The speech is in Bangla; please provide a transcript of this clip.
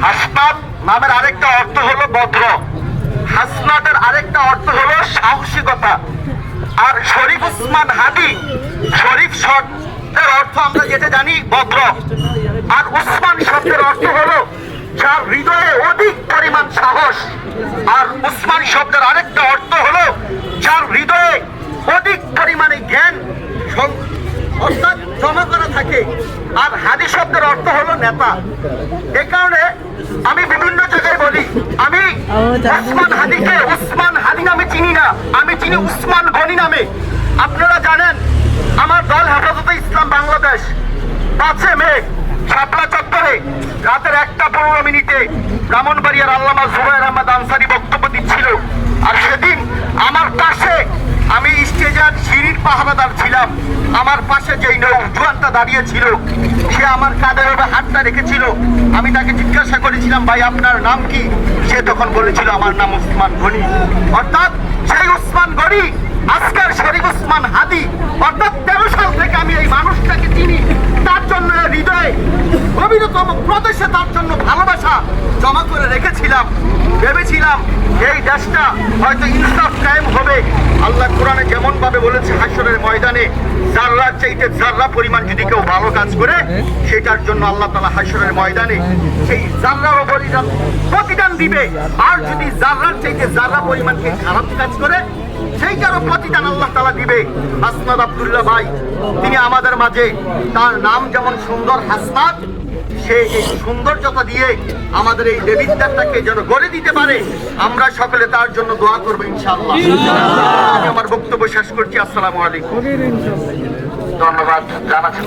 হাসনাত নামের আরেকটা অর্থ হলো ভদ্র, হাসনাতের আরেকটা অর্থ হলো সাহসিকতা। আর শরীফ উসমান হাদি, শরীফ শব্দের অর্থ আমরা যেটা জানি ভদ্র, আর উসমান শব্দের অর্থ হলো যার হৃদয়ে অধিক পরিমাণ সাহস। আর উসমান শব্দের আরেকটা অর্থ হলো যার হৃদয়ে অধিক পরিমাণে জ্ঞান অর্থাৎ জমা করা থাকে। আর হাদি শব্দের অর্থ হলো নেতা। এ কারণে আমি বিভিন্ন জায়গায় বলি, আমি উসমান হাদিকে উসমান হাদি নামে চিনি না, আমি চিনি উসমান গনি নামে। আপনারা জানেন আমার দল হেফাজতে ইসলাম বাংলাদেশ 5 মে শাপলা চত্বরে রাতের 1:15 ব্রাহ্মণবাড়িয়ার আল্লামা জুবায়ের আহমদ আনসারী বক্তব্য দিচ্ছিল। আর সেদিন আমার পাশে, আমি স্টেজের সিঁড়ির পাহারাদার ছিলাম, আমার পাশে যেই নৌজওয়ানটা দাঁড়িয়ে ছিল সে আমার কাঁধের উপর হাতটা রেখেছিল। আমি তাকে জিজ্ঞাসা করেছিলাম, ভাই আপনার নাম কি? সে তখন বলেছিল আমার নাম উসমান গনি। অর্থাৎ সেই উসমান গনি আজকের শরীফ উসমান হাদি। অর্থাৎ 13 সাল থেকে আমি এই মানুষটাকে চিনি, তার জন্য হৃদয়ে গভীরতম প্রদেশে তার জন্য ভালোবাসা জমা করে রেখেছিলাম। ভেবেছিলাম এই দেশটা হয়তো ইনসাফ কায়েম হবে। আল্লাহ কোরআনে যেমন ভাবে বলেছে, হাসরের ময়দানে জাররার চাইতে জাররা পরিমাণ যদি কেউ ভালো কাজ করে, সেটার জন্য আল্লাহ তাআলা হাসরের ময়দানে সেই জাররার প্রতিদান দিবে। আর যদি জাররার চাইতে জাররা পরিমাণ কে খারাপ কাজ করে, সেইটারও প্রতিদান আল্লাহ তাআলা দিবে। হাসনাত আব্দুল্লাহ ভাই, তিনি আমাদের মাঝে, তার নাম যেমন সুন্দর হাসনাত, সে এই সৌন্দর্যতা দিয়ে আমাদের এই দেবিদ্যাটাকে যেন গড়ে দিতে পারে, আমরা সকলে তার জন্য দোয়া করবো ইনশাআল্লাহ। আমি আমার বক্তব্য শেষ করছি। আসসালামু আলাইকুম। ধন্যবাদ জানাচ্ছি।